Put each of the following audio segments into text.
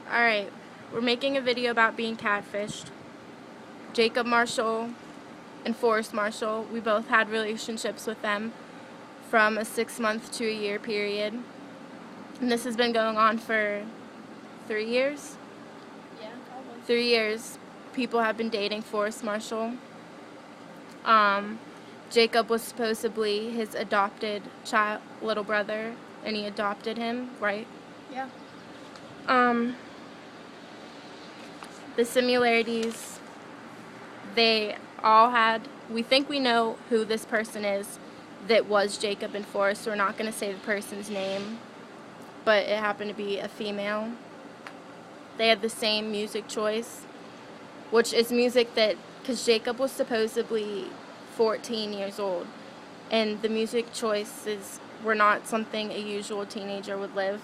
Alright, we're making a video about being catfished. Jacob Marshall and Forrest Marshall, we both had relationships with them from a 6-month to a year period. And this has been going on for 3 years? Yeah, probably. 3 years. People have been dating Forrest Marshall. Jacob was supposedly his adopted little brother, and he adopted him, right? Yeah. The similarities they all had, we think we know who this person is that was Jacob and Forrest. We're not going to say the person's name, but it happened to be a female. They had the same music choice, which is music that, because Jacob was supposedly 14 years old, and the music choices were not something a usual teenager would live.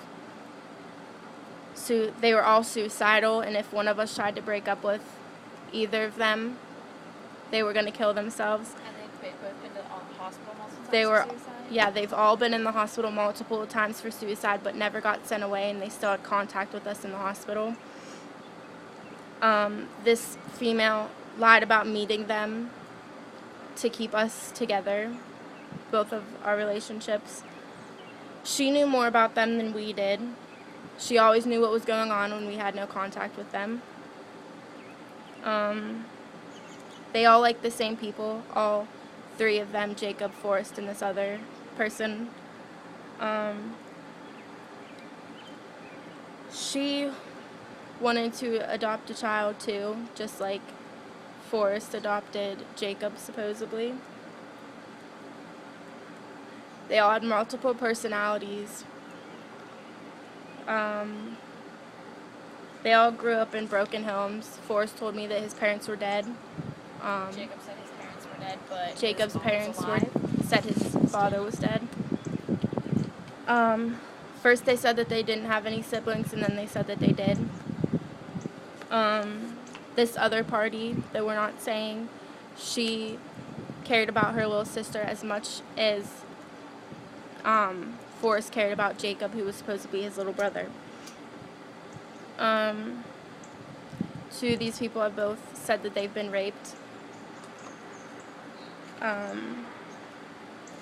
So they were all suicidal, and if one of us tried to break up with either of them, they were going to kill themselves. And they've both been to the hospital multiple times They were, for suicide? yeah, they've all been in the hospital multiple times for suicide, but never got sent away, and they still had contact with us in the hospital. This female lied about meeting them to keep us together, both of our relationships. She knew more about them than we did. She always knew what was going on when we had no contact with them. They all like the same people, all three of them, Jacob, Forrest, and this other person. She wanted to adopt a child too, just like Forrest adopted Jacob, supposedly. They all had multiple personalities. They all grew up in broken homes. Forrest told me that his parents were dead. Jacob said his parents were dead, but Jacob's his mom parents was alive. said his father was dead. First they said that they didn't have any siblings, and then they said that they did. This other party that we're not saying, she cared about her little sister as much as Forrest cared about Jacob, who was supposed to be his little brother. Two of these people have both said that they've been raped.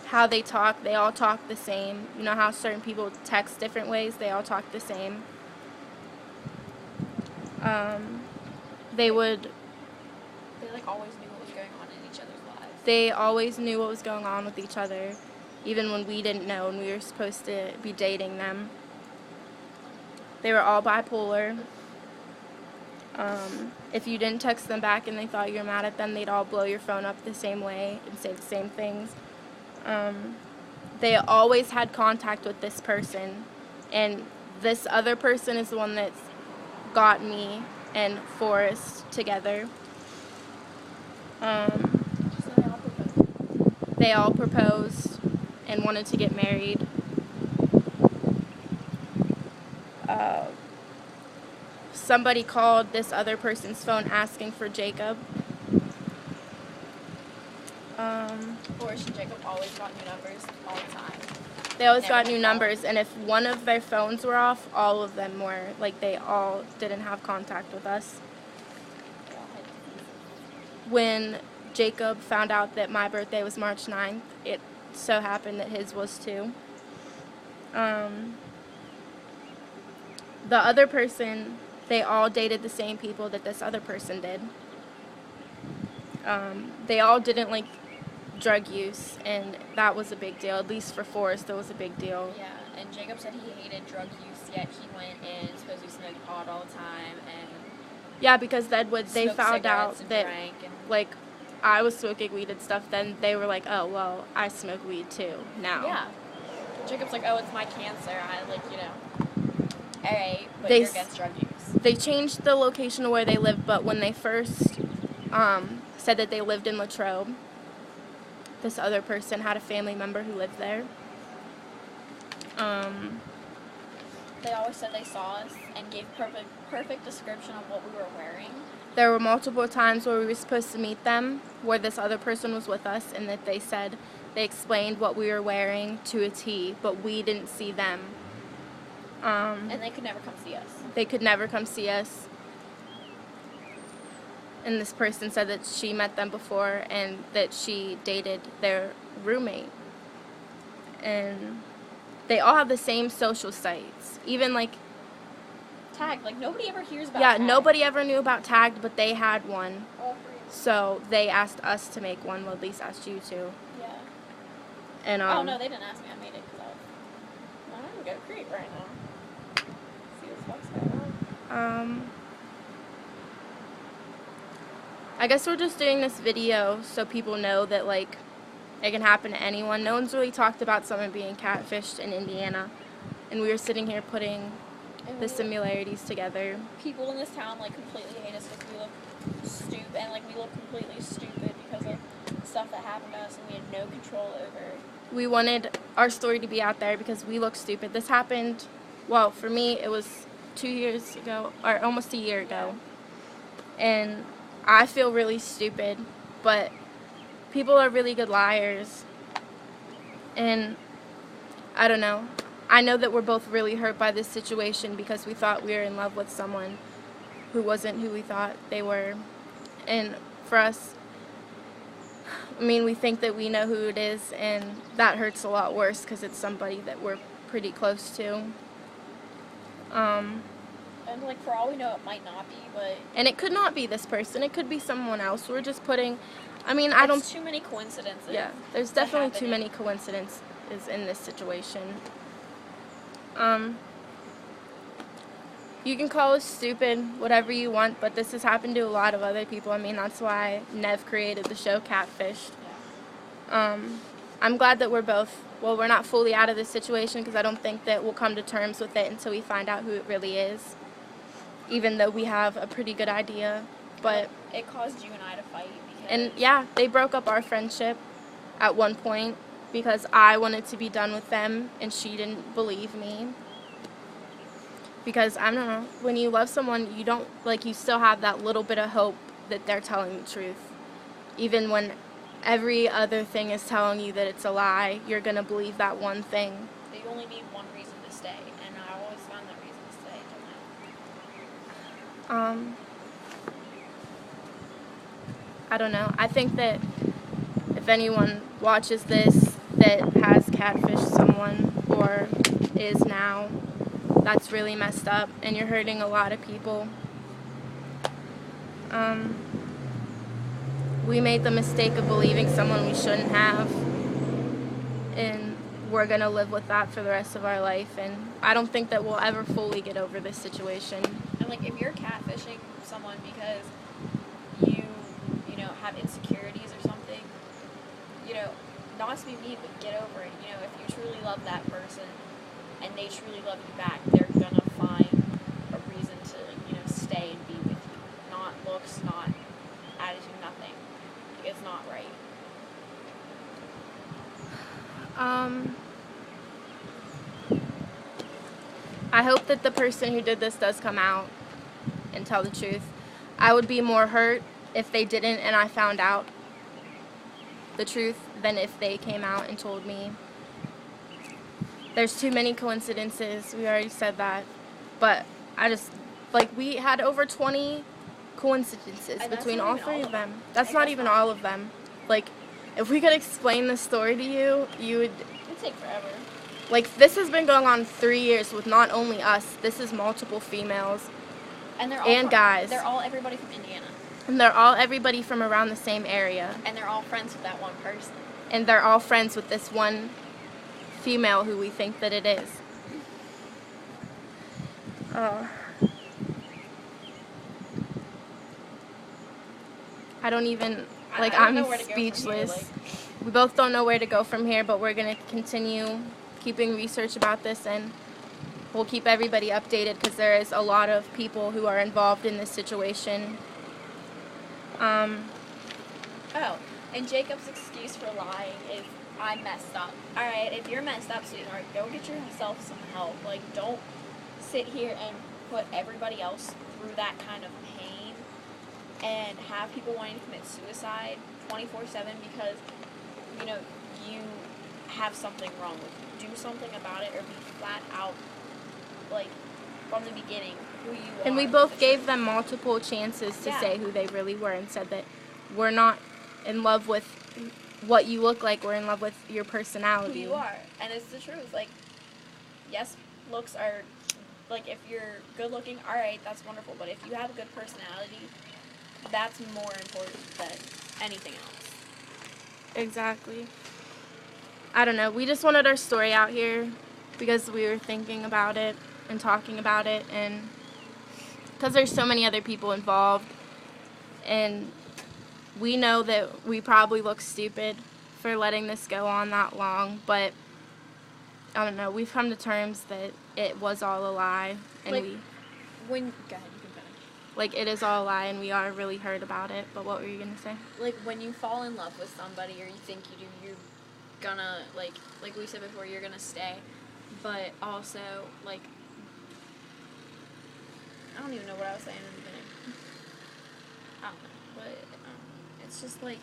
How they talk, they all talk the same. You know how certain people text different ways? They all talk the same. They They always knew what was going on in each other's lives. They always knew what was going on with each other, even when we didn't know and we were supposed to be dating them. They were all bipolar. If you didn't text them back and they thought you were mad at them, they'd all blow your phone up the same way and say the same things. They always had contact with this person, and this other person is the one that's got me and Forrest together. They all proposed and wanted to get married. Somebody called this other person's phone asking for Jacob. Forrest and Jacob always got new numbers all the time. They always Never got new had numbers, and if one of their phones were off, all of them were. They all didn't have contact with us. They all had diseases. When Jacob found out that my birthday was March 9th, it so happened that his was too. The other person, they all dated the same people that this other person did. They all didn't like drug use, and that was a big deal. At least for Forrest, that was a big deal. Yeah, and Jacob said he hated drug use, yet he went and supposedly smoked pot all the time and Yeah, because they smoked found out cigarettes and that drank and I was smoking weed and stuff. Then they were like, "Oh well, I smoke weed too now." yeah. Jacob's like, oh, it's my cancer. Alright, but They you're s- against drug use. They changed the location of where they lived, but when they first said that they lived in Latrobe, this other person had a family member who lived there. They always said they saw us and gave perfect description of what we were wearing. There were multiple times where we were supposed to meet them, where this other person was with us, and that they explained what we were wearing to a T, but we didn't see them. And they could never come see us. They could never come see us. And this person said that she met them before and that she dated their roommate. And they all have the same social sites. Even like Tagged. Like, nobody ever hears about yeah, Tagged. nobody ever knew about Tagged, but they had one. All three. So they asked us to make one. Well, at least asked you to. Yeah. And oh, no, they didn't ask me. I made it because I'm going to go creep right now. See what the fuck's going on. I guess we're just doing this video so people know that, like, it can happen to anyone. No one's really talked about someone being catfished in Indiana. And we were sitting here putting the similarities together. People in this town, like, completely hate us because we look stupid. And, like, we look completely stupid because of stuff that happened to us and we had no control over. We wanted our story to be out there because we look stupid. This happened, well, for me, it was 2 years ago, or almost a year ago. And I feel really stupid, but people are really good liars. And I don't know. I know that we're both really hurt by this situation because we thought we were in love with someone who wasn't who we thought they were. And for us, I mean, we think that we know who it is, and that hurts a lot worse because it's somebody that we're pretty close to. And, like, for all we know, it might not be, but... And it could not be this person. It could be someone else. We're just putting... I mean, There's too many coincidences. Yeah, there's definitely too many coincidences in this situation. You can call us stupid, whatever you want, but this has happened to a lot of other people. I mean, that's why Nev created the show Catfished. Yeah. I'm glad that we're both... Well, we're not fully out of this situation because I don't think that we'll come to terms with it until we find out who it really is. Even though we have a pretty good idea, but... It caused you and I to fight because... And, yeah, they broke up our friendship at one point because I wanted to be done with them and she didn't believe me. Because, I don't know, when you love someone, you don't... Like, you still have that little bit of hope that they're telling the truth. Even when every other thing is telling you that it's a lie, you're going to believe that one thing. You only need one reason to stay, and I always found that reason to stay till now. I don't know. I think that if anyone watches this that has catfished someone or is now, that's really messed up, and you're hurting a lot of people. We made the mistake of believing someone we shouldn't have, and we're going to live with that for the rest of our life, and I don't think that we'll ever fully get over this situation. And, like, if you're catfishing someone because you know, have insecurities or something, you know, not to be mean, but get over it. You know, if you truly love that person and they truly love you back, they're going to find a reason to, you know, stay and be with you. Not looks, not attitude, nothing. It's not right. I hope that the person who did this does come out and tell the truth. I would be more hurt if they didn't and I found out the truth than if they came out and told me. There's too many coincidences. We already said that. But I just, like, we had over 20 coincidences between all three of them. That's not even all of them. Like, if we could explain the story to you, you would... It'd take forever. Like, this has been going on 3 years with not only us. This is multiple females and they're all and guys. They're all everybody from Indiana. And they're all everybody from around the same area. And they're all friends with that one person. And they're all friends with this one female who we think that it is. I don't even, like, I'm speechless. We both don't know where to go from here, but we're going to continue keeping research about this, and we'll keep everybody updated because there is a lot of people who are involved in this situation. Oh, and Jacob's excuse for lying is, I messed up. Alright, if you're messed up, sweetheart, go get yourself some help. Like, don't sit here and put everybody else through that kind of pain and have people wanting to commit suicide 24/7 because, you know, you have something wrong with you. Do something about it or be flat out like, from the beginning, who you are. And we both gave them multiple chances to Yeah. say who they really were and said that we're not in love with what you look like, we're in love with your personality. Who you are. And it's the truth. Like, yes, looks are, like, if you're good looking, alright, that's wonderful. But if you have a good personality, that's more important than anything else. Exactly. I don't know. We just wanted our story out here because we were thinking about it and talking about it, and because there's so many other people involved, and we know that we probably look stupid for letting this go on that long, but I don't know. We've come to terms that it was all a lie, and Like, go ahead, you can finish. like, it is all a lie, and we are really hurt about it. But what were you gonna say? Like, when you fall in love with somebody, or you think you do, you're gonna, like we said before, you're gonna stay. But also, like, I don't even know what I was saying in the beginning. I don't know, but it's just like,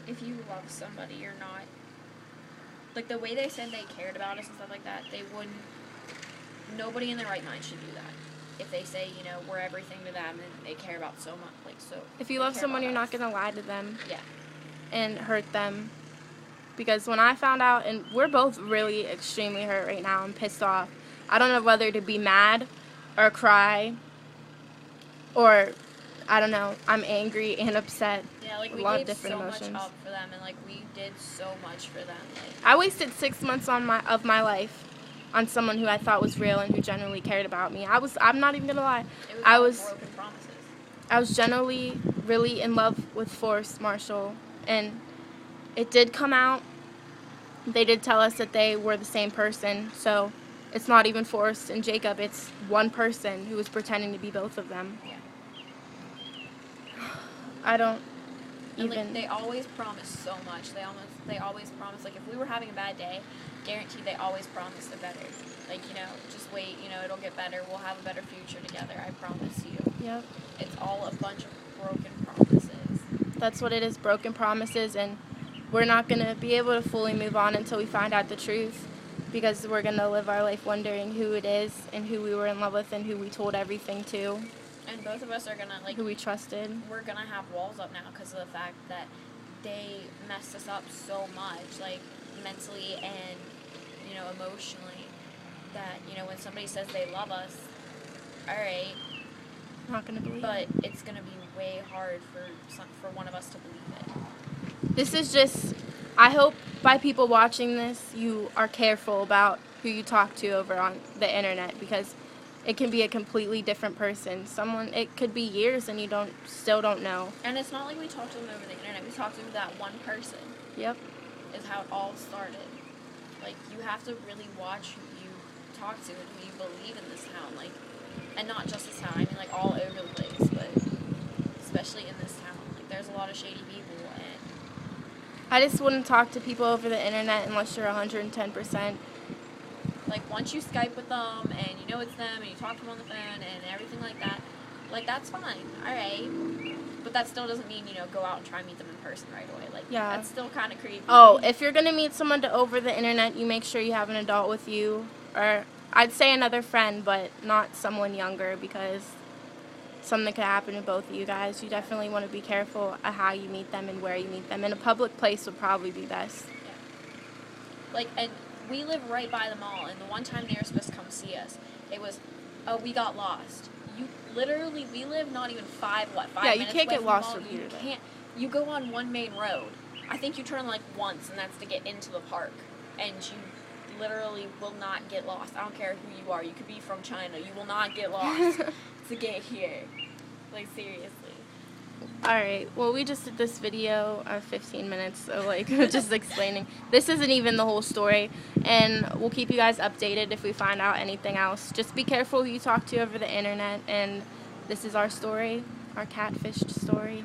if you love somebody, you're not, like, the way they said they cared about us and stuff like that, they wouldn't, nobody in their right mind should do that. If they say, you know, we're everything to them and they care about so much, like, so. If you they love care someone, about you're us. not gonna lie to them. Yeah. And hurt them. Because when I found out, and we're both really extremely hurt right now and pissed off. I don't know whether to be mad or cry, or I don't know. I'm angry and upset. Yeah, like, A we lot of gave different so emotions. much up for them, and, like, we did so much for them. Like, I wasted 6 months of my life on someone who I thought was real and who genuinely cared about me. I'm not even gonna lie. it I was was all broken promises. I was genuinely really in love with Forrest Marshall, and it did come out. They did tell us that they were the same person, so it's not even Forrest and Jacob. It's one person who was pretending to be both of them. Yeah. I don't And, even. like, they always promise so much. They always promise, like, if we were having a bad day, guaranteed they always promised a better. Like, you know, just wait, you know, it'll get better. We'll have a better future together. I promise you. Yep. It's all a bunch of broken promises. That's what it is, broken promises, and we're not going to be able to fully move on until we find out the truth, because we're going to live our life wondering who it is and who we were in love with and who we told everything to, And both of us are gonna, like, who we trusted. we're gonna have walls up now because of the fact that they messed us up so much, like, mentally and, you know, emotionally, that, you know, when somebody says they love us, alright, I'm not going to believe but it. it's gonna be way hard for one of us to believe it. This is just, I hope by people watching this, you are careful about who you talk to over on the internet, because it can be a completely different person. It could be years and you still don't know. And it's not like we talked to them over the internet. We talked to that one person. Yep. Is how it all started. Like, you have to really watch who you talk to and who you believe in this town. Like, and not just this town. I mean, like, all over the place, but especially in this town. Like, there's a lot of shady people, and I just wouldn't talk to people over the internet unless you're 110%. like, once you Skype with them and you know it's them and you talk to them on the phone and everything like that, like, that's fine. Alright. But that still doesn't mean, you know, go out and try and meet them in person right away. Like, Yeah. that's still kind of creepy. Oh, if you're going to meet someone over the internet, you make sure you have an adult with you, or I'd say another friend, but not someone younger, because something could happen to both of you guys. You definitely want to be careful of how you meet them and where you meet them. In a public place would probably be best. Yeah. Like, and we live right by the mall, and the one time they were supposed to come see us, it was, oh, we got lost. You literally, we live not even 5 Yeah, you minutes can't away get from lost the mall. from You here, though. can't. You go on one main road. I think you turn like once, and that's to get into the park. And you literally will not get lost. I don't care who you are. You could be from China. You will not get lost to get here. Like, seriously. Alright, well, we just did this video of 15 minutes, so, like, just explaining. This isn't even the whole story, and we'll keep you guys updated if we find out anything else. Just be careful who you talk to over the internet, and this is our story, our catfished story.